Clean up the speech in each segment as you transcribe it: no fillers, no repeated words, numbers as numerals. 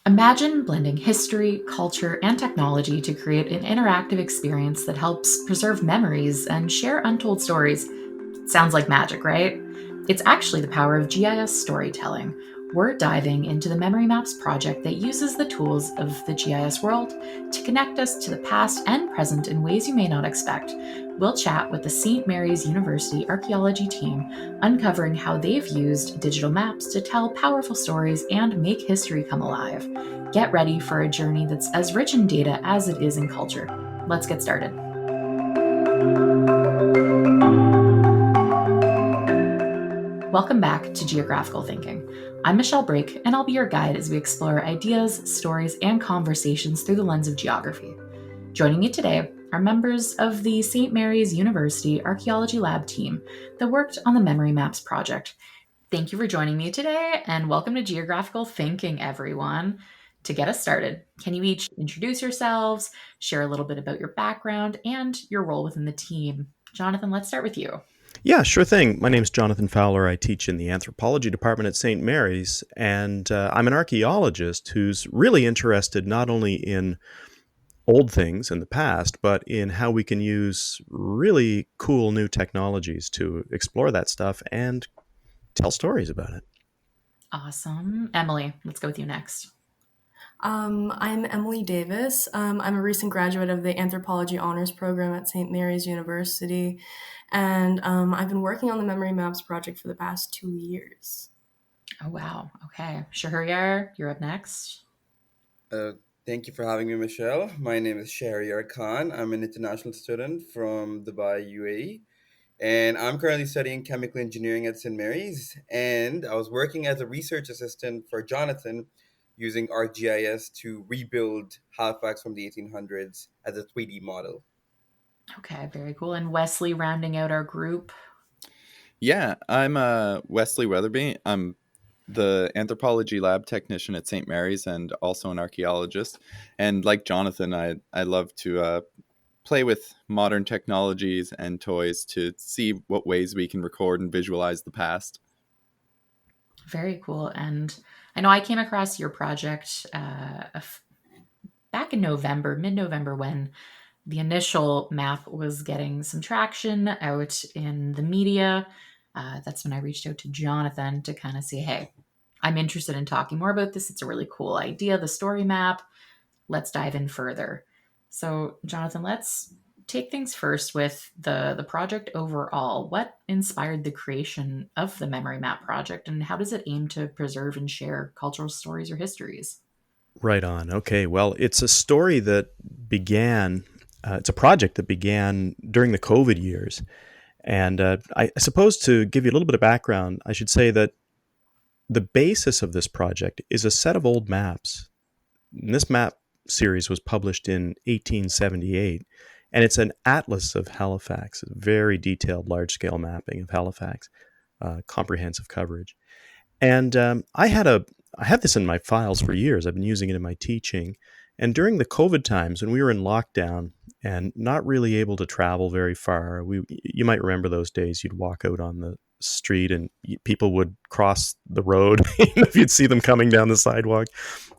Imagine blending history, culture, and technology to create an interactive experience that helps preserve memories and share untold stories. Sounds like magic, right? It's actually the power of GIS storytelling. We're diving into the Memory Maps project that uses the tools of the GIS world to connect us to the past and present in ways you may not expect. We'll chat with the St. Mary's University Archaeology team, uncovering how they've used digital maps to tell powerful stories and make history come alive. Get ready for a journey that's as rich in data as it is in culture. Let's get started. Welcome back to Geographical Thinking. I'm Michelle Brake, and I'll be your guide as we explore ideas, stories, and conversations through the lens of geography. Joining me today are members of the St. Mary's University Archaeology Lab team that worked on the Memory Maps project. Thank you for joining me today, and welcome to Geographical Thinking, everyone. To get us started, can you each introduce yourselves, share a little bit about your background, and your role within the team? Jonathan, let's start with you. Yeah, sure thing. My name is Jonathan Fowler. I teach in the anthropology department at St. Mary's, and I'm an archaeologist who's really interested not only in old things in the past, but in how we can use really cool new technologies to explore that stuff and tell stories about it. Awesome. Emily, let's go with you next. I'm Emily Davis. I'm a recent graduate of the Anthropology Honors Program at St. Mary's University, and I've been working on the Memory Maps project for the past 2 years. Oh, wow. Okay. Shahryar, you're up next. Uh, Thank you for having me, Michelle. My name is Shahryar Khan. I'm an international student from Dubai, UAE, and I'm currently studying chemical engineering at St. Mary's. And I was working as a research assistant for Jonathan using ArcGIS to rebuild Halifax from the 1800s as a 3D model. Okay, very cool. And Wesley rounding out our group. Yeah, I'm Wesley Weatherby. I'm the anthropology lab technician at St. Mary's and also an archaeologist. And like Jonathan, I love to play with modern technologies and toys to see what ways we can record and visualize the past. Very cool. And I know I came across your project back in November, mid November, when the initial map was getting some traction out in the media. That's when I reached out to Jonathan to kind of say, hey, I'm interested in talking more about this. It's a really cool idea, the story map. Let's dive in further. So, Jonathan, let's take things first with the project overall. What inspired the creation of the Memory Map project, and how does it aim to preserve and share cultural stories or histories? Right on. Okay. Well, it's a story that began, it's a project that began during the COVID years. And I suppose to give you a little bit of background, I should say that the basis of this project is a set of old maps. And this map series was published in 1878, and it's an atlas of Halifax, a very detailed, large-scale mapping of Halifax, comprehensive coverage. And I had this in my files for years. I've been using it in my teaching. And during the COVID times, when we were in lockdown and not really able to travel very far, you might remember those days. You'd walk out on the street and people would cross the road if you'd see them coming down the sidewalk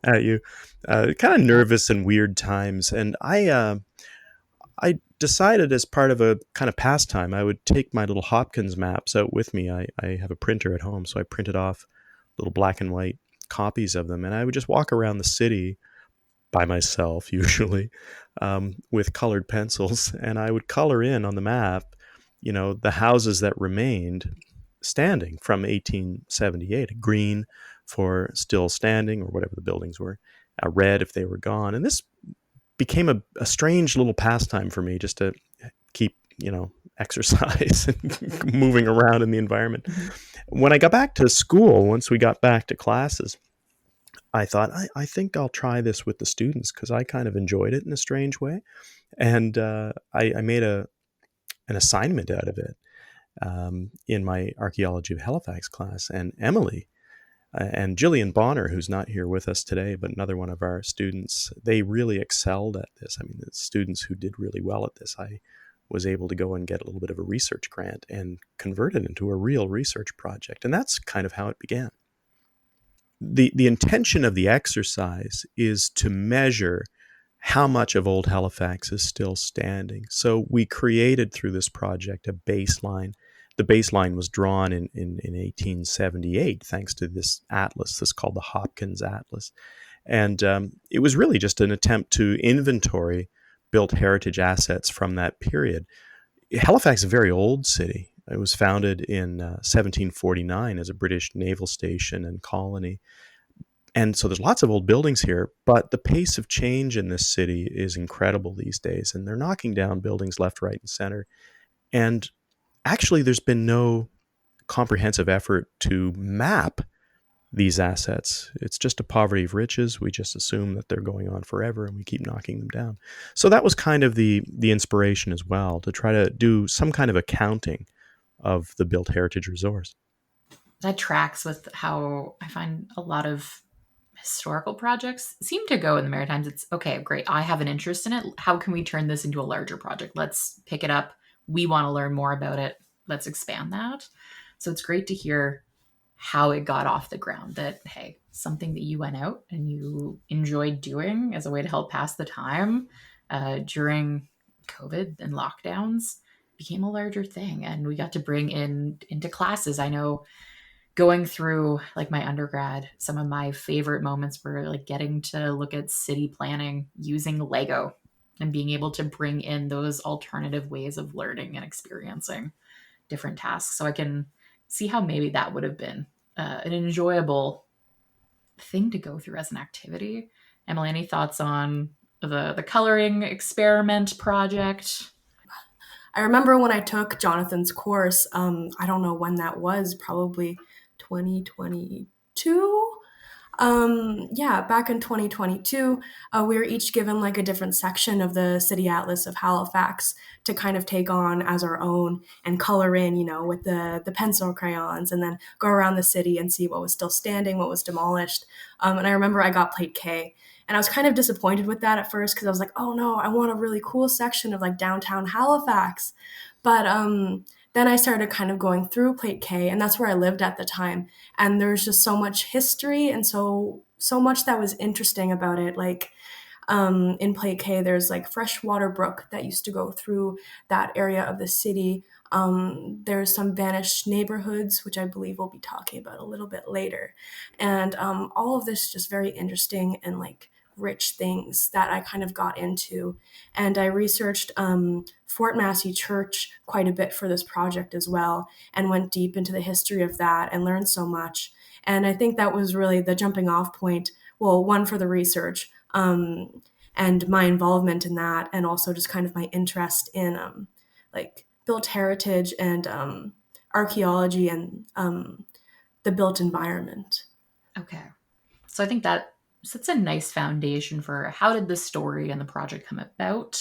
at you. Kind of nervous and weird times. And I decided as part of a kind of pastime, I would take my little Hopkins maps out with me. I have a printer at home, so I printed off little black and white copies of them, and I would just walk around the city by myself, usually, with colored pencils, and I would color in on the map, the houses that remained standing from 1878, green for still standing or whatever the buildings were, red if they were gone. And this became a strange little pastime for me just to keep, exercise and moving around in the environment. When I got back to school, once we got back to classes, I thought, I think I'll try this with the students because I kind of enjoyed it in a strange way. And I made an assignment out of it in my Archaeology of Halifax class. And Emily and Jillian Bonner, who's not here with us today, but another one of our students, they really excelled at this. I mean, the students who did really well at this, I was able to go and get a little bit of a research grant and convert it into a real research project. And that's kind of how it began. the intention of the exercise is to measure how much of old Halifax is still standing. So we created through this project a baseline. The baseline was drawn in 1878 thanks to this atlas, this called the Hopkins Atlas. And it was really just an attempt to inventory built heritage assets from that period. Halifax is a very old city. It was founded in 1749 as a British naval station and colony. And so there's lots of old buildings here, but the pace of change in this city is incredible these days. And they're knocking down buildings left, right, and center. And actually, there's been no comprehensive effort to map these assets. It's just a poverty of riches. We just assume that they're going on forever and we keep knocking them down. So that was kind of the inspiration as well, to try to do some kind of accounting of the built heritage resource. That tracks with how I find a lot of historical projects seem to go in the Maritimes. It's okay, great. I have an interest in it. How can we turn this into a larger project? Let's pick it up. We want to learn more about it. Let's expand that. So it's great to hear how it got off the ground, that, hey, something that you went out and you enjoyed doing as a way to help pass the time during COVID and lockdowns became a larger thing. And we got to bring in into classes. I know going through like my undergrad, some of my favorite moments were like getting to look at city planning using Lego and being able to bring in those alternative ways of learning and experiencing different tasks. So I can see how maybe that would have been an enjoyable thing to go through as an activity. Emily, any thoughts on the coloring experiment project? I remember when I took Jonathan's course, I don't know when that was, probably 2022. Yeah, back in 2022, we were each given like a different section of the City Atlas of Halifax to kind of take on as our own and color in, with the pencil crayons, and then go around the city and see what was still standing, what was demolished. And I remember I got plate K. And I was kind of disappointed with that at first because I was like, oh no, I want a really cool section of like downtown Halifax. But then I started kind of going through plate K, and that's where I lived at the time. And there's just so much history and so much that was interesting about it. Like in plate K, there's like freshwater brook that used to go through that area of the city. There's some vanished neighborhoods, which I believe we'll be talking about a little bit later. And all of this just very interesting and like rich things that I kind of got into. And I researched Fort Massey Church quite a bit for this project as well, and went deep into the history of that and learned so much. And I think that was really the jumping off point. Well, one, for the research, and my involvement in that, and also just kind of my interest in like built heritage and archaeology and the built environment. Okay. So I think that sets a nice foundation for how did the story and the project come about.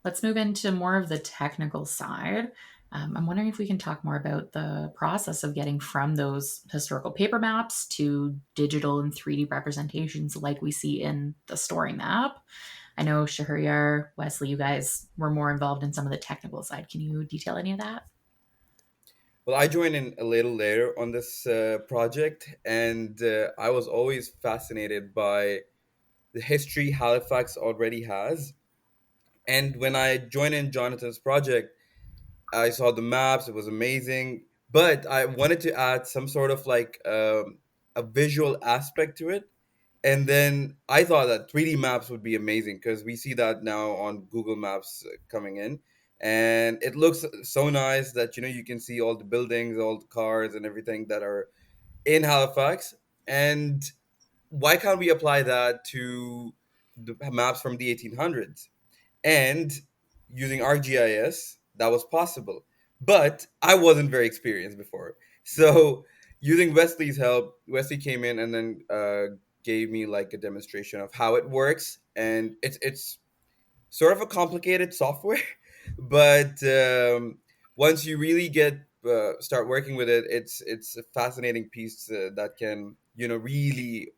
Let's move into more of the technical side. I'm wondering if we can talk more about the process of getting from those historical paper maps to digital and 3D representations like we see in the story map. I know Shahryar, Wesley, you guys were more involved in some of the technical side. Can you detail any of that? Well, I joined in a little later on this project, and I was always fascinated by the history Halifax already has. And when I joined in Jonathan's project, I saw the maps. It was amazing, but I wanted to add some sort of like a visual aspect to it. And then I thought that 3D maps would be amazing because we see that now on Google Maps coming in. And it looks so nice that you can see all the buildings, all the cars, and everything that are in Halifax. And why can't we apply that to the maps from the 1800s? And using ArcGIS, that was possible. But I wasn't very experienced before. So using Wesley's help, Wesley came in and then gave me like a demonstration of how it works. And it's sort of a complicated software, but once you really get start working with it, it's a fascinating piece that can really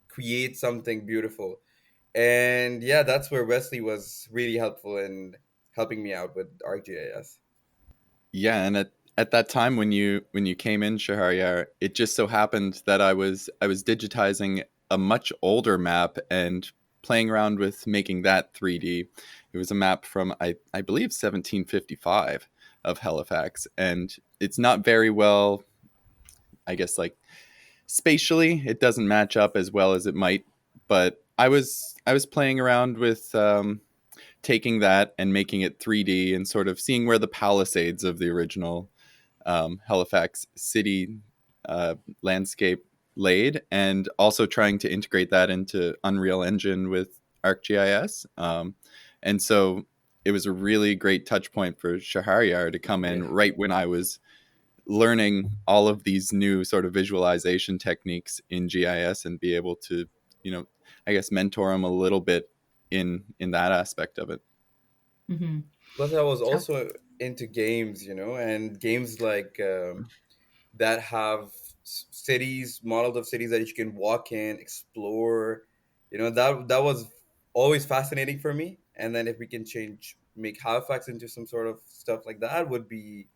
create something beautiful. And yeah, that's where Wesley was really helpful in helping me out with ArcGIS. Yeah, and at that time when you came in, Shahryar, it just so happened that I was digitizing a much older map and playing around with making that 3D. It was a map from I believe 1755 of Halifax, and it's not very well, I guess, like spatially it doesn't match up as well as it might, but I was playing around with taking that and making it 3D and sort of seeing where the palisades of the original Halifax city landscape laid, and also trying to integrate that into Unreal Engine with ArcGIS. And so it was a really great touch point for Shaharyar to come in Yeah. right when I was learning all of these new sort of visualization techniques in GIS and be able to, you know, I guess mentor him a little bit in that aspect of it. Hmm. Plus, I was So, also into games, and games like that have cities, models of cities that you can walk in, explore. That was always fascinating for me. And then if we can make Halifax into some sort of stuff like that, would be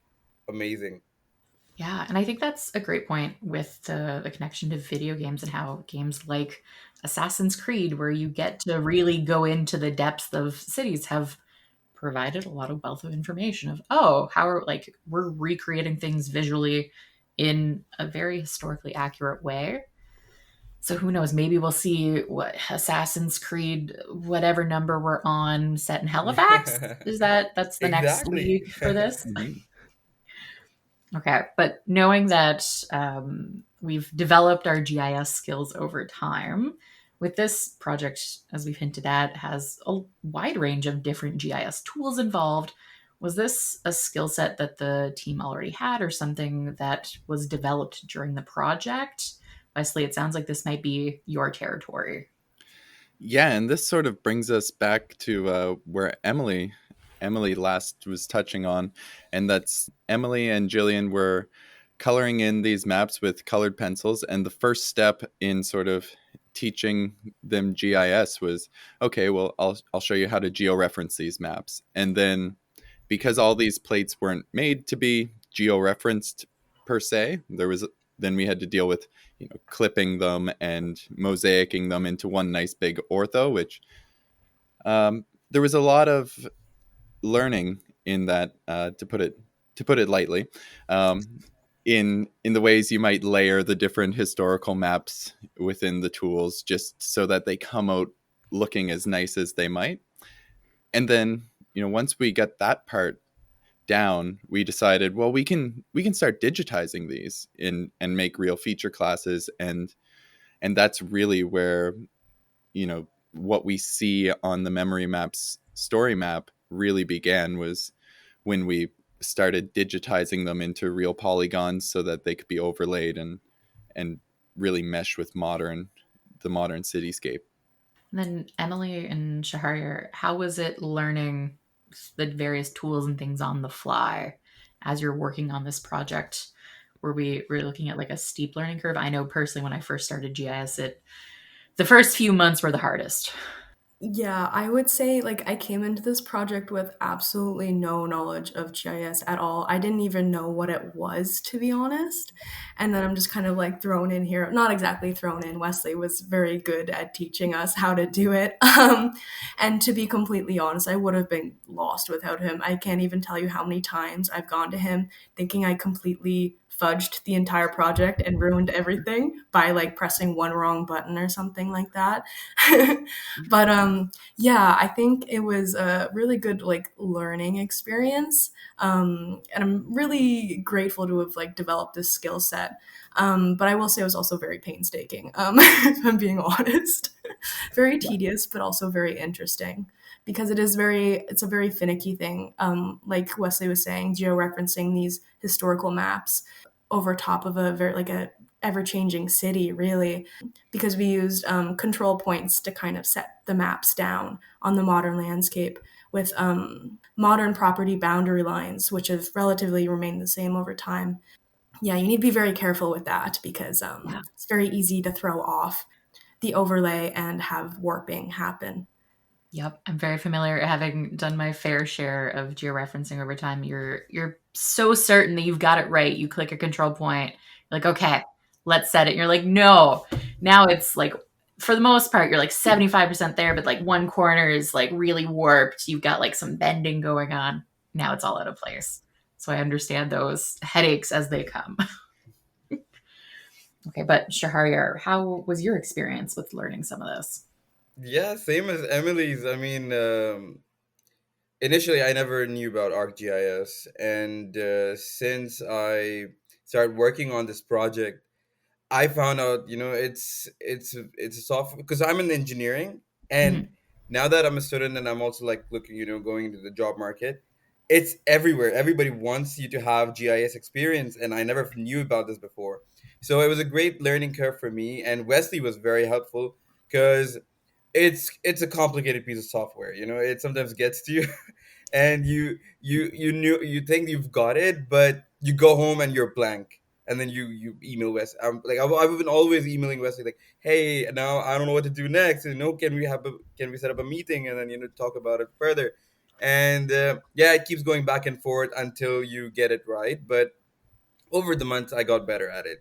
amazing. yeah, and I think that's a great point with the connection to video games and how games like Assassin's Creed, where you get to really go into the depths of cities, have provided a lot of wealth of information of, oh, how are, like, we're recreating things visually in a very historically accurate way. So who knows? Maybe we'll see what Assassin's Creed, whatever number we're on, set in Halifax. Is that's the next Exactly. league for this? Mhm. Okay, but knowing that we've developed our GIS skills over time, with this project, as we've hinted at, has a wide range of different GIS tools involved. Was this a skill set that the team already had, or something that was developed during the project? Wesley, it sounds like this might be your territory. Yeah, and this sort of brings us back to where Emily last was touching on, and that's Emily and Jillian were coloring in these maps with colored pencils, and the first step in sort of teaching them GIS was, okay, well, I'll show you how to georeference these maps. And then because all these plates weren't made to be georeferenced per se, then we had to deal with, clipping them and mosaicing them into one nice big ortho, which there was a lot of learning in that, to put it lightly, in the ways you might layer the different historical maps within the tools, just so that they come out looking as nice as they might. And then, once we got that part down, we decided, well, we can start digitizing these in and make real feature classes, and that's really where, what we see on the memory maps story map really began, was when we started digitizing them into real polygons so that they could be overlaid and really mesh with the modern cityscape. And then Emily and Shahar, how was it learning the various tools and things on the fly as you're working on this project? Were we looking at like a steep learning curve? I know personally when I first started GIS, the first few months were the hardest. Yeah, I would say like I came into this project with absolutely no knowledge of GIS at all. I didn't even know what it was, to be honest. And then I'm just kind of like thrown in here. Not exactly thrown in. Wesley was very good at teaching us how to do it. And to be completely honest, I would have been lost without him. I can't even tell you how many times I've gone to him thinking I completely fudged the entire project and ruined everything by like pressing one wrong button or something like that. But yeah, I think it was a really good like learning experience. And I'm really grateful to have like developed this skill set. But I will say it was also very painstaking, if I'm being honest. Very Yeah. tedious, but also very interesting because it's a very finicky thing. Like Wesley was saying, georeferencing these historical maps over top of a very like a ever changing city, really, because we used control points to kind of set the maps down on the modern landscape with modern property boundary lines, which have relatively remained the same over time. Yeah, you need to be very careful with that because Yeah. it's very easy to throw off the overlay and have warping happen. Yep, I'm very familiar. Having done my fair share of georeferencing over time, you're so certain that you've got it right. You click a control point, you're like, okay, let's set it. And you're like, no. Now it's like, for the most part, you're like 75% there, but like one corner is like really warped. You've got like some bending going on. Now it's all out of place. So I understand those headaches as they come. Okay, but Shahryar, how was your experience with learning some of this? Yeah, same as Emily's. I mean, initially I never knew about ArcGIS, and since I started working on this project, I found out, it's a software because I'm in engineering, and Mhm. now that I'm a student and I'm also like looking, going into the job market, it's everywhere. Everybody wants you to have GIS experience, and I never knew about this before. So it was a great learning curve for me, and Wesley was very helpful because it's a complicated piece of software. It sometimes gets to you, and you think you've got it, but you go home and you're blank, and then you email Wes. Like I've been always emailing Wesley like, hey, now I don't know what to do next. Can we set up a meeting and then talk about it further? And yeah, it keeps going back and forth until you get it right. But over the months, I got better at it.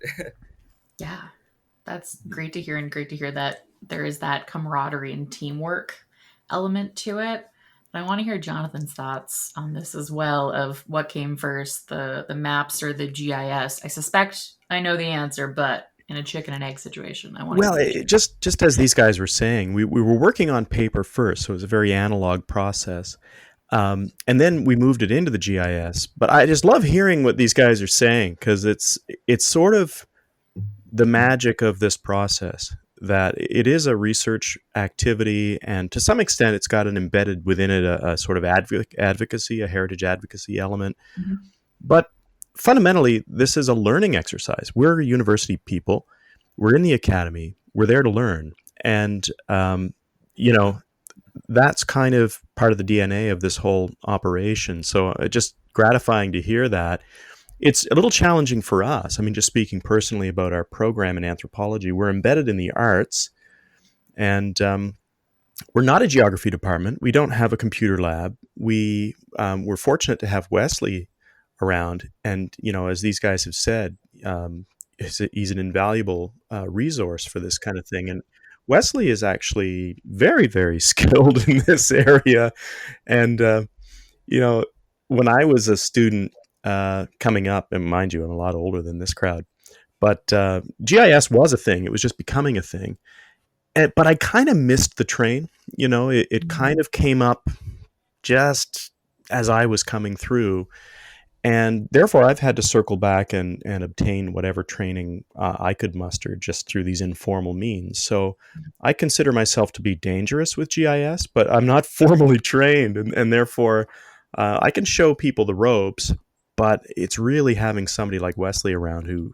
Yeah, that's great to hear, and great to hear that there is that camaraderie and teamwork element to it. But I want to hear Jonathan's thoughts on this as well, of what came first, the maps or the GIS. I suspect I know the answer, but in a chicken and egg situation, I want to hear Well, what you. just as these guys were saying, we were working on paper first, so it was a very analog process. And then we moved it into the GIS. But I just love hearing what these guys are saying because it's sort of the magic of this process that it is a research activity, and to some extent, it's got an embedded within it a sort of advocacy, a heritage advocacy element. Mhm. But fundamentally, this is a learning exercise. We're university people. We're in the academy. We're there to learn, and you know that's kind of part of the DNA of this whole operation. So just gratifying to hear that. It's a little challenging for us. I mean, just speaking personally about our program in anthropology, we're embedded in the arts, and we're not a geography department. We don't have a computer lab. We're fortunate to have Wesley around, and as these guys have said, he's an invaluable resource for this kind of thing. And Wesley is actually very, very skilled in this area. And you know, when I was a student coming up, and mind you, I'm a lot older than this crowd, but GIS was a thing. It was just becoming a thing. But I kind of missed the train. It kind of came up just as I was coming through. And therefore, I've had to circle back and obtain whatever training I could muster just through these informal means. So I consider myself to be dangerous with GIS, but I'm not formally trained. And therefore, I can show people the ropes, but it's really having somebody like Wesley around who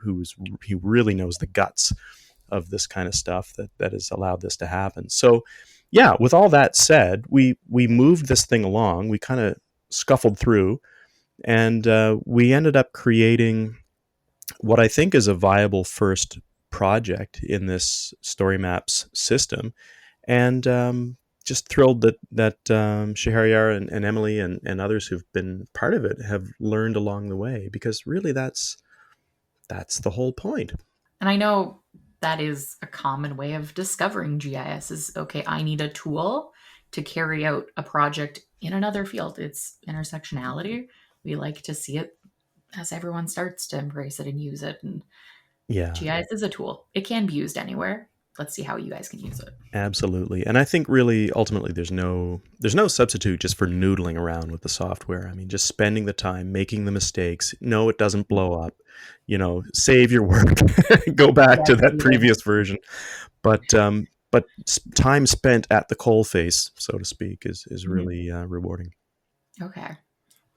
really knows the guts of this kind of stuff that has allowed this to happen. So, yeah, with all that said, we moved this thing along. We kind of scuffled through, and we ended up creating what I think is a viable first project in this story maps system. And just thrilled that Shahryar and Emily and others who've been part of it have learned along the way, because really that's the whole point. And I know that is a common way of discovering GIS is, okay, I need a tool to carry out a project in another field. It's intersectionality. We like to see it as everyone starts to embrace it and use it. And Yeah. GIS is a tool. It can be used anywhere. Let's see how you guys can use it. Absolutely. And I think really ultimately there's no substitute just for noodling around with the software. I mean, just spending the time, making the mistakes. No, it doesn't blow up. Save your work, go back Yes, to that even. previous version. But time spent at the coal face, so to speak, is Mhm. really rewarding. Okay.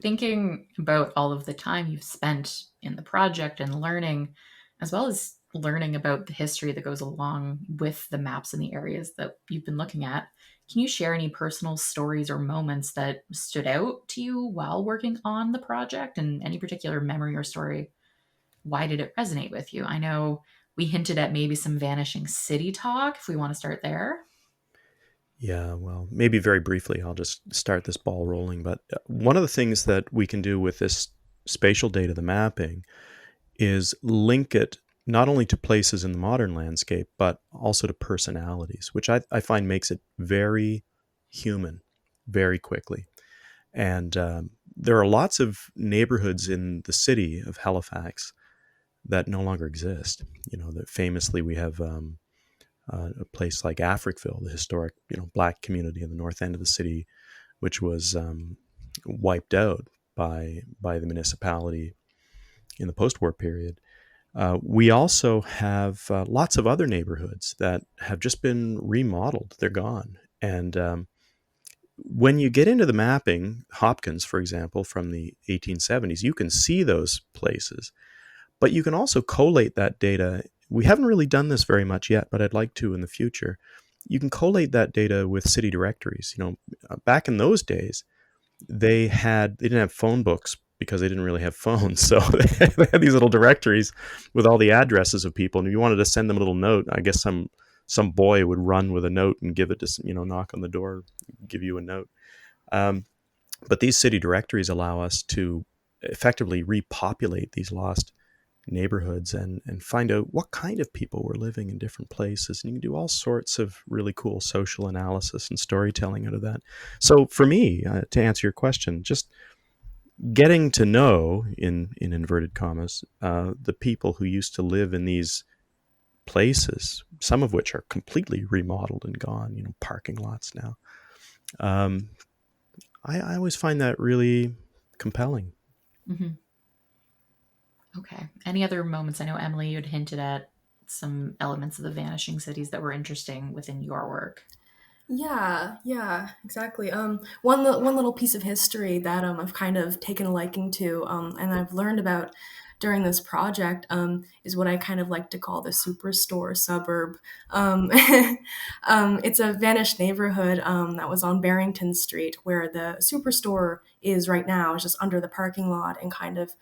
Thinking about all of the time you've spent in the project and learning, as well as learning about the history that goes along with the maps and the areas that you've been looking at, can you share any personal stories or moments that stood out to you while working on the project, and any particular memory or story? Why did it resonate with you? I know we hinted at maybe some vanishing city talk, if we want to start there. Yeah, well, maybe very briefly, I'll just start this ball rolling. But one of the things that we can do with this spatial data, the mapping, is link it not only to places in the modern landscape, but also to personalities, which I find makes it very human very quickly. And there are lots of neighborhoods in the city of Halifax that no longer exist. You know, that famously we have a place like Africville, the historic black community in the north end of the city, which was wiped out by the municipality in the post-war period. We also have lots of other neighborhoods that have just been remodeled. They're gone. And when you get into the mapping, Hopkins, for example, from the 1870s, you can see those places, but you can also collate that data. We haven't really done this very much yet, but I'd like to in the future. You can collate that data with city directories. Back in those days, they didn't have phone books because they didn't really have phones. So they had these little directories with all the addresses of people. And if you wanted to send them a little note, I guess some boy would run with a note and give it to, knock on the door, give you a note. But these city directories allow us to effectively repopulate these lost neighborhoods and find out what kind of people were living in different places. And you can do all sorts of really cool social analysis and storytelling out of that. So for me, to answer your question, just getting to know, in inverted commas, the people who used to live in these places, some of which are completely remodeled and gone, parking lots now. I always find that really compelling. Mm-hmm. Okay. Any other moments? I know, Emily, you had hinted at some elements of the vanishing cities that were interesting within your work. Yeah, exactly. One little piece of history that I've kind of taken a liking to, and I've learned about during this project, is what I kind of like to call the superstore suburb. Um, it's a vanished neighborhood that was on Barrington Street, where the superstore is right now. It's just under the parking lot and kind of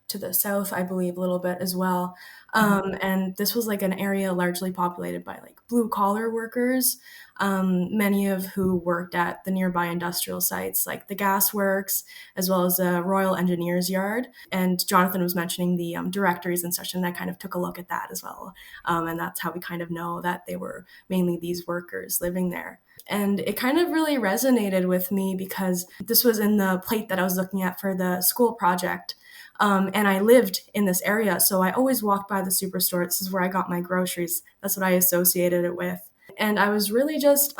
to the south, I believe, a little bit as well. And this was like an area largely populated by like blue collar workers, many of who worked at the nearby industrial sites like the gas works, as well as the Royal Engineers Yard. And Jonathan was mentioning the directories and such, and I kind of took a look at that as well. And that's how we kind of know that they were mainly these workers living there. And it kind of really resonated with me because this was in the plate that I was looking at for the school project. And I lived in this area, so I always walked by the superstore. This is where I got my groceries. That's what I associated it with. And I was really just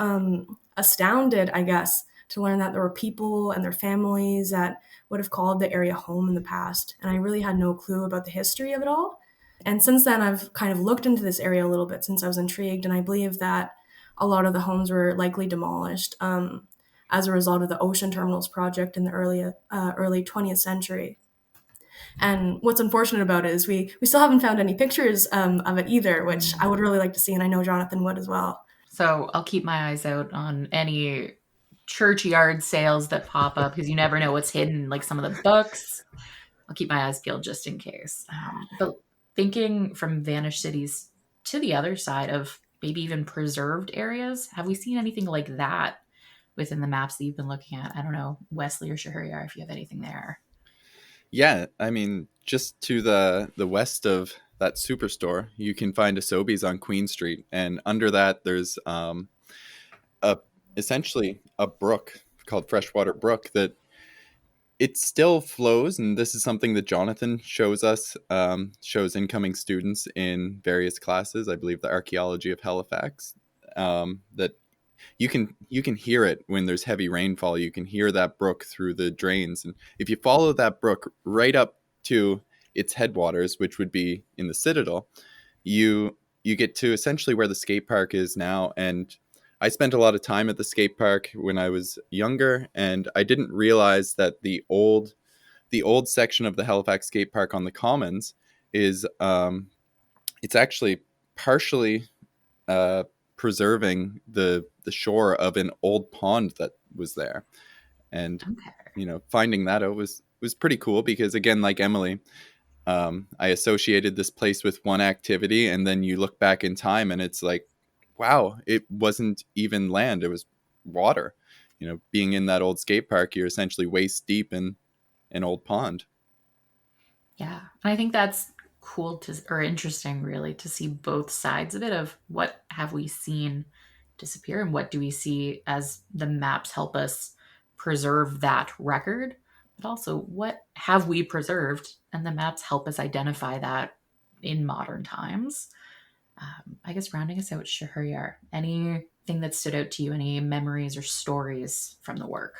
astounded, I guess, to learn that there were people and their families that would have called the area home in the past. And I really had no clue about the history of it all. And since then, I've kind of looked into this area a little bit since I was intrigued. And I believe that a lot of the homes were likely demolished as a result of the ocean terminals project in the early 20th century. And what's unfortunate about it is we still haven't found any pictures of it either, which I would really like to see, and I know Jonathan would as well. So I'll keep my eyes out on any churchyard sales that pop up because you never know what's hidden, like some of the books. I'll keep my eyes peeled just in case. But thinking from vanished cities to the other side of maybe even preserved areas, have we seen anything like that within the maps that you've been looking at? I don't know, Wesley or Shahryar, if you have anything there. Yeah, I mean, just to the west of that superstore, you can find a Sobeys on Queen Street, and under that there's a essentially a brook called Freshwater Brook that it still flows, and this is something that Jonathan shows us, shows incoming students in various classes. I believe the Archaeology of Halifax. That you can hear it when there's heavy rainfall. You can hear that brook through the drains, and if you follow that brook right up to its headwaters, which would be in the Citadel, you get to essentially where the skate park is now. And I spent a lot of time at the skate park when I was younger, and I didn't realize that the old section of the Halifax skate park on the Commons is it's actually partially preserving the shore of an old pond that was there. And Okay. finding that out was pretty cool because, again, like Emily, I associated this place with one activity, and then you look back in time and it's like, wow, it wasn't even land. It was water. Being in that old skate park, you're essentially waist deep in an old pond. Yeah. And I think that's cool or interesting, really, to see both sides of it of what have we seen disappear and what do we see as the maps help us preserve that record, but also what have we preserved and the maps help us identify that in modern times. I guess rounding us out, Shahryar, anything that stood out to you, any memories or stories from the work?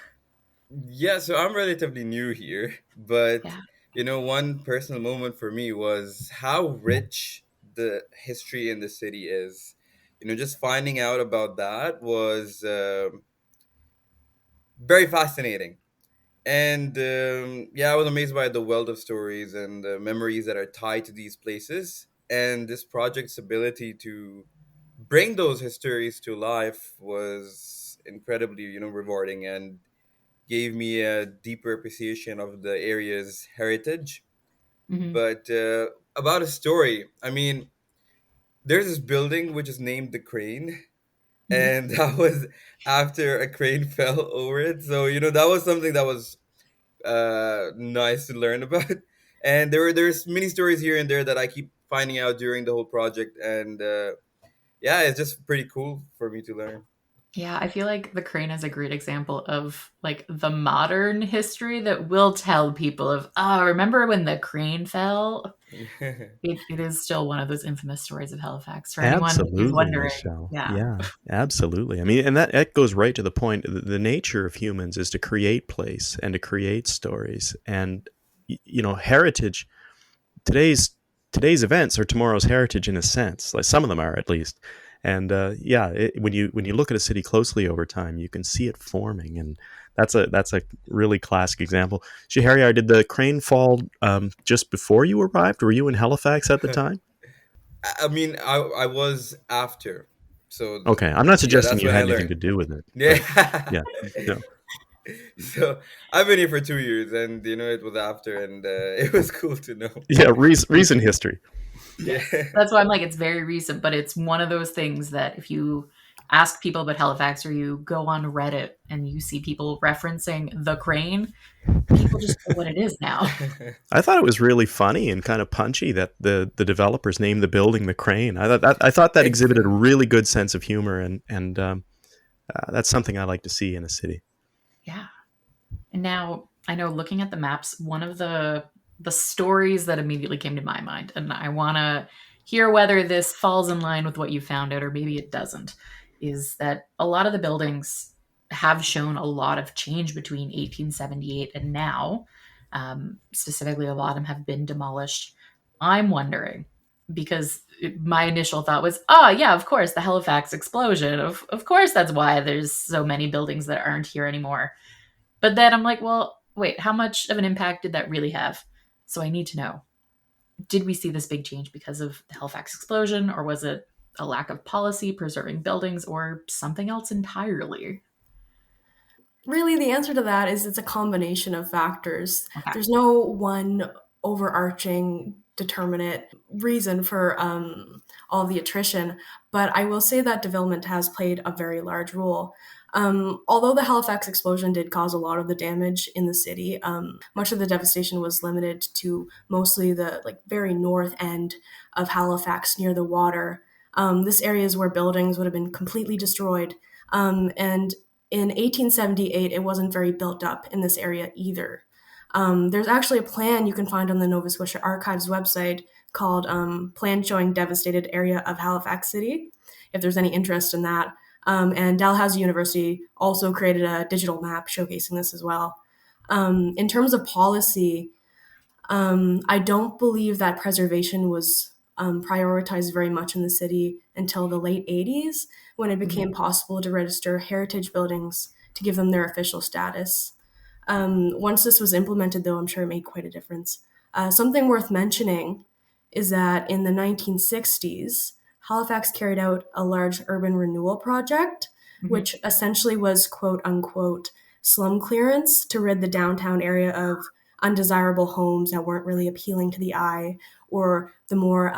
Yeah, so I'm relatively new here, but Yeah. one personal moment for me was how rich the history in the city is. Just finding out about that was very fascinating. And yeah, I was amazed by the wealth of stories and memories that are tied to these places. And this project's ability to bring those histories to life was incredibly, rewarding and gave me a deeper appreciation of the area's heritage. Hmm. But about a story, I mean, there's this building which is named the Crane, Hmm. and that was after a crane fell over it. So that was something that was nice to learn about. And there's many stories here and there that I keep finding out during the whole project, and yeah, it's just pretty cool for me to learn. Yeah, I feel like the crane is a great example of like the modern history that will tell people of, oh, remember when the crane fell? It is still one of those infamous stories of Halifax for anyone who's Absolutely, wondering. Michelle. Yeah. Yeah, absolutely. I mean, and that goes right to the point. The nature of humans is to create place and to create stories. And heritage, today's today's events are tomorrow's heritage in a sense. Like some of them are, at least. And yeah, when you look at a city closely over time, you can see it forming, and that's a really classic example. Shahryar, did the crane fall just before you arrived? Were you in Halifax at the time? I mean, I was after, so Okay, I'm not yeah, suggesting that's you when I had anything learned. to do with it, but Yeah. yeah, no, So I've been here for 2 years, and it was after, and it was cool to know. yeah, recent history. Yeah. Yeah. That's why I'm like, it's very recent, but it's one of those things that if you ask people about Halifax or you go on Reddit and you see people referencing the crane, people just know what it is now. I thought it was really funny and kind of punchy that the developers named the building the Crane. I thought that exhibited a Exactly. really good sense of humor, and that's something I like to see in a city. Yeah. And now I know looking at the maps, one of the stories that immediately came to my mind, and I want to hear whether this falls in line with what you found out or maybe it doesn't, is that a lot of the buildings have shown a lot of change between 1878 and now. Specifically, a lot of them have been demolished. I'm wondering because my initial thought was, oh yeah, of course, the Halifax explosion. Of course, that's why there's so many buildings that aren't here anymore. But then I'm like, well, wait, how much of an impact did that really have? So I need to know. Did we see this big change because of the Halifax explosion, or was it a lack of policy preserving buildings, or something else entirely? Really, the answer to that is it's a combination of factors. Okay. There's no one overarching determinate reason for all the attrition, but I will say that development has played a very large role. Although the Halifax explosion did cause a lot of the damage in the city, much of the devastation was limited to mostly the like very north end of Halifax near the water. This area is where buildings would have been completely destroyed, and in 1878, it wasn't very built up in this area either. There's actually a plan you can find on the Nova Scotia Archives website called Plan Showing Devastated Area of Halifax City, if there's any interest in that. And Dalhousie University also created a digital map showcasing this as well. In terms of policy, I don't believe that preservation was prioritized very much in the city until the late 80s when it Mhm. became possible to register heritage buildings to give them their official status. Once this was implemented, though, I'm sure it made quite a difference. Something worth mentioning is that in the 1960s, Halifax carried out a large urban renewal project, Mhm. which essentially was quote unquote slum clearance to rid the downtown area of undesirable homes that weren't really appealing to the eye or the more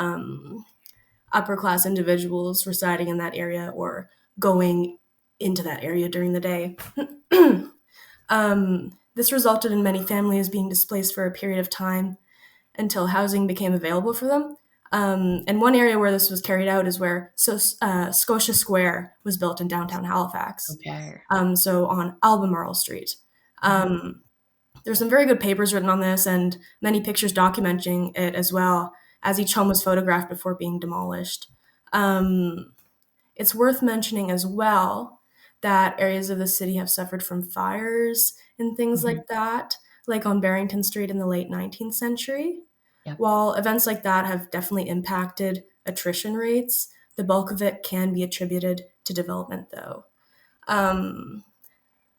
upper class individuals residing in that area or going into that area during the day. This resulted in many families being displaced for a period of time until housing became available for them. And one area where this was carried out is where Scotia Square was built in downtown Halifax. Okay. So on Albemarle Street. Mhm. There's some very good papers written on this and many pictures documenting it as well, as each home was photographed before being demolished. Um, it's worth mentioning as well that areas of the city have suffered from fires and things Mhm. like that, like on Barrington Street in the late 19th century. Yep. While events like that have definitely impacted attrition rates, the bulk of it can be attributed to development, though. Um,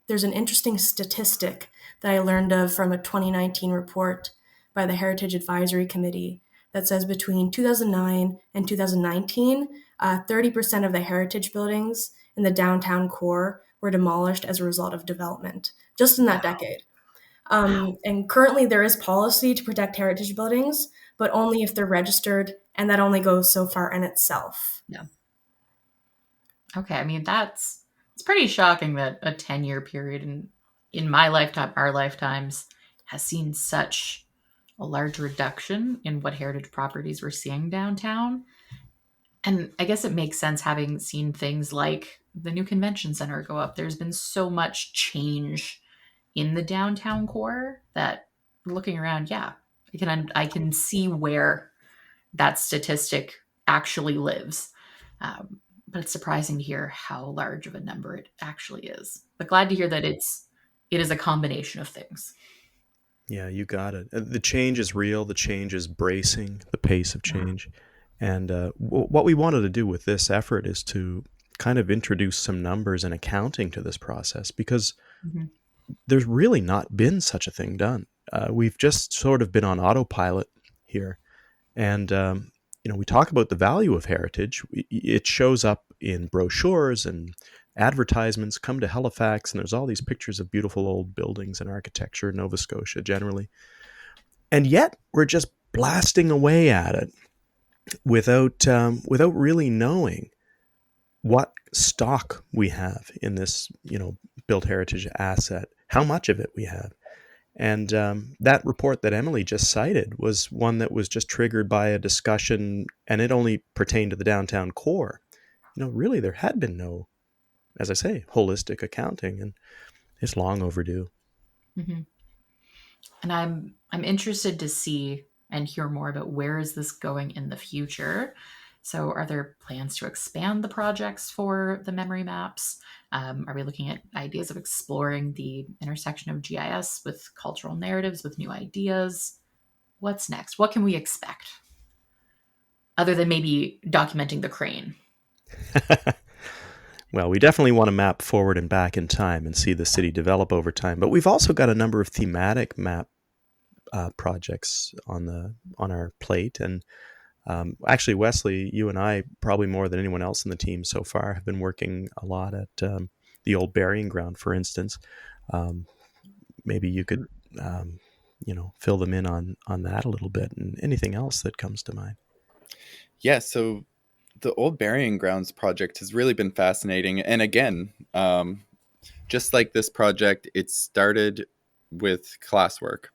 there's an interesting statistic that I learned of from a 2019 report by the Heritage Advisory Committee that says between 2009 and 2019, 30% of the heritage buildings in the downtown core were demolished as a result of development, just in that Wow. decade. Wow. And currently, there is policy to protect heritage buildings, but only if they're registered, and that only goes so far in itself. Yeah. Okay. I mean, it's pretty shocking that a 10-year period in my lifetime, our lifetimes, has seen such a large reduction in what heritage properties we're seeing downtown. And I guess it makes sense having seen things like the new convention center go up. There's been so much change in the downtown core that looking around, yeah, I can see where that statistic actually lives. But it's surprising to hear how large of a number it actually is. But glad to hear that it is a combination of things. Yeah, you got it. The change is real. The change is bracing the pace of Yeah. change. And what we wanted to do with this effort is to kind of introduce some numbers and accounting to this process because Mhm. there's really not been such a thing done. We've just sort of been on autopilot here. And, we talk about the value of heritage. It shows up in brochures and advertisements. Come to Halifax, and there's all these pictures of beautiful old buildings and architecture, Nova Scotia generally. And yet, we're just blasting away at it without really knowing what stock we have in this, built heritage asset, how much of it we have. And that report that Emily just cited was one that was just triggered by a discussion, and it only pertained to the downtown core. Really, there had been no, as I say, holistic accounting, and it's long overdue. Mhm. And I'm interested to see and hear more about where is this going in the future. So, are there plans to expand the projects for the memory maps? Are we looking at ideas of exploring the intersection of GIS with cultural narratives, with new ideas? What's next? What can we expect other than maybe documenting the crane? Well, we definitely want to map forward and back in time and see the city develop over time. But we've also got a number of thematic map projects on our plate. And actually, Wesley, you and I, probably more than anyone else in the team so far, have been working a lot at the old burying ground, for instance. Um, Maybe you could, fill them in on that a little bit, and anything else that comes to mind. Yeah, so the old burying grounds project has really been fascinating. And again, just like this project, it started with classwork.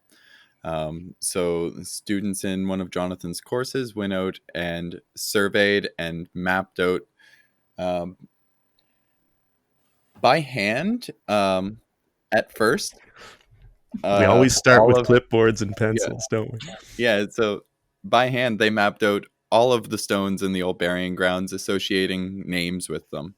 So students in one of Jonathan's courses went out and surveyed and mapped out um, by hand at first. We always start All with of clipboards and yeah, pencils, don't we? yeah. So by hand, they mapped out all of the stones in the old burying grounds, associating names with them.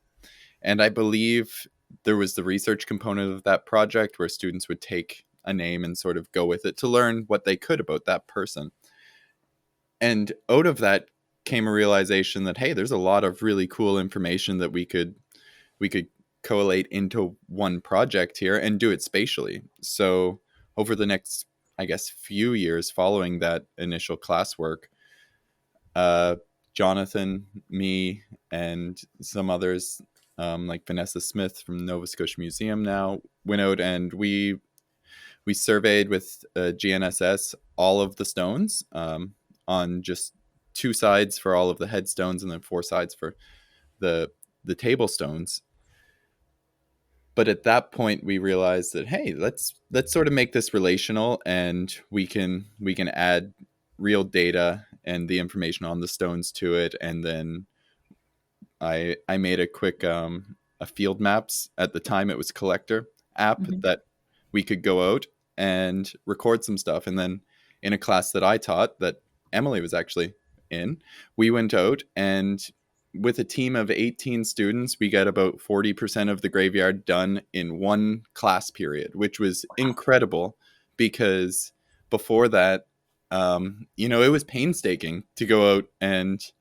And I believe there was the research component of that project where students would take a name and sort of go with it to learn what they could about that person. And out of that came a realization that, hey, there's a lot of really cool information that we could collate into one project here and do it spatially. So over the next, I guess, few years following that initial classwork, uh, Jonathan, me, and some others, like Vanessa Smith from Nova Scotia Museum now, went out and we surveyed with GNSS all of the stones on just two sides for all of the headstones and then four sides for the table stones. But at that point, we realized that, hey, let's sort of make this relational, and we can add real data and the information on the stones to it. And then I made a quick a field maps, at the time it was collector app, Mhm. that we could go out and record some stuff. And then in a class that I taught, that Emily was actually in, we went out, and with a team of 18 students, we got about 40% of the graveyard done in one class period, which was incredible, because before that, it was painstaking to go out and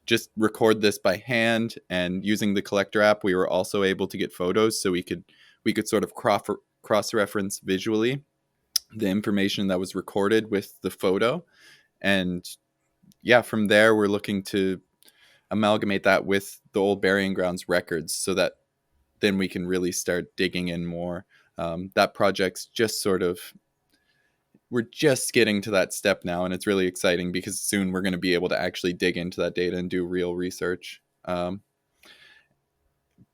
just record this by hand. And using the collector app, we were also able to get photos, so we could sort of cross reference visually the information that was recorded with the photo. And yeah, from there we're looking to amalgamate that with the old burying grounds records, so that then we can really start digging in more. That project's just sort of, we're just getting to that step now, and it's really exciting because soon we're going to be able to actually dig into that data and do real research.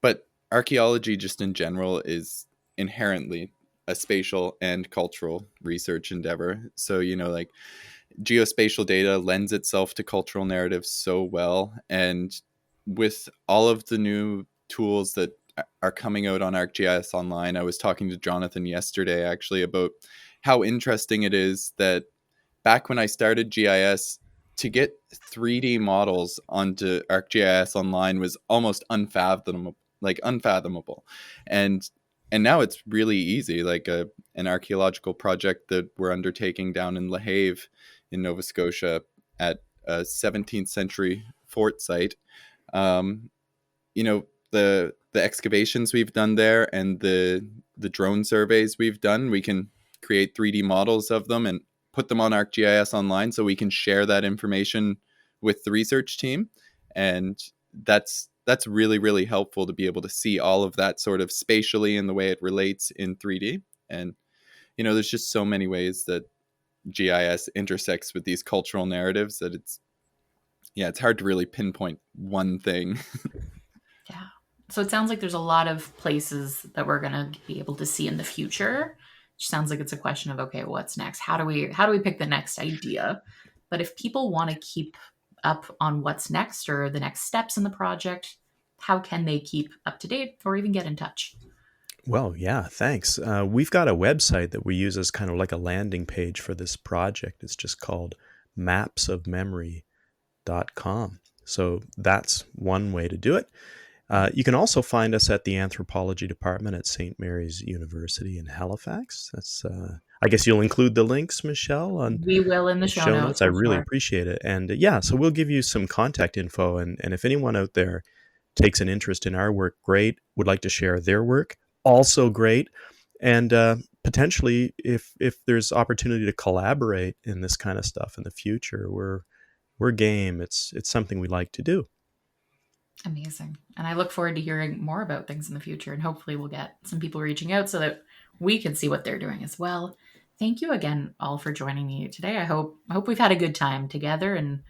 But archaeology, just in general, is inherently a spatial and cultural research endeavor. So, like, geospatial data lends itself to cultural narratives so well. And with all of the new tools that are coming out on ArcGIS Online, I was talking to Jonathan yesterday actually about how interesting it is that back when I started GIS, to get 3D models onto ArcGIS Online was almost unfathomable. And now it's really easy. Like an archaeological project that we're undertaking down in La Have in Nova Scotia at a 17th century fort site. Um, the excavations we've done there, and the drone surveys we've done, we can create 3D models of them and put them on ArcGIS Online, so we can share that information with the research team. And that's really, really helpful to be able to see all of that sort of spatially in the way it relates in 3D. And there's just so many ways that GIS intersects with these cultural narratives that it's hard to really pinpoint one thing. Yeah. So it sounds like there's a lot of places that we're going to be able to see in the future. Which sounds like it's a question of, okay, what's next? How do we pick the next idea? But if people want to keep up on what's next or the next steps in the project, how can they keep up to date or even get in touch? Well, yeah, thanks. We've got a website that we use as kind of like a landing page for this project. It's just called mapsofmemory.com. So that's one way to do it. You can also find us at the Anthropology Department at St. Mary's University in Halifax. That's, I guess you'll include the links, Michelle, on We will in the show notes. I for really sure. appreciate it. And so we'll give you some contact info. And if anyone out there takes an interest in our work, great. Would like to share their work, also great. And potentially, if there's opportunity to collaborate in this kind of stuff in the future, we're game. It's something we like to do. Amazing. And I look forward to hearing more about things in the future. And hopefully we'll get some people reaching out so that we can see what they're doing as well. Thank you again all for joining me today. I hope we've had a good time together, and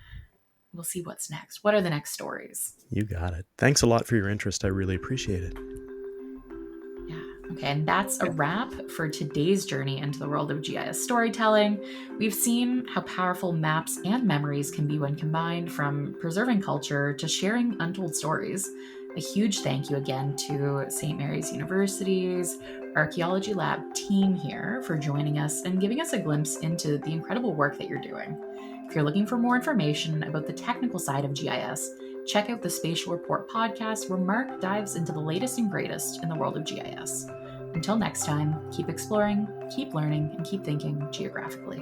we'll see what's next. What are the next stories? You got it. Thanks a lot for your interest. I really appreciate it. Yeah. Okay. And that's a wrap for today's journey into the world of GIS storytelling. We've seen how powerful maps and memories can be when combined, from preserving culture to sharing untold stories. A huge thank you again to St. Mary's University's Archaeology Lab team here for joining us and giving us a glimpse into the incredible work that you're doing. If you're looking for more information about the technical side of GIS, check out the Spatial Report podcast, where Mark dives into the latest and greatest in the world of GIS. Until next time, keep exploring, keep learning, and keep thinking geographically.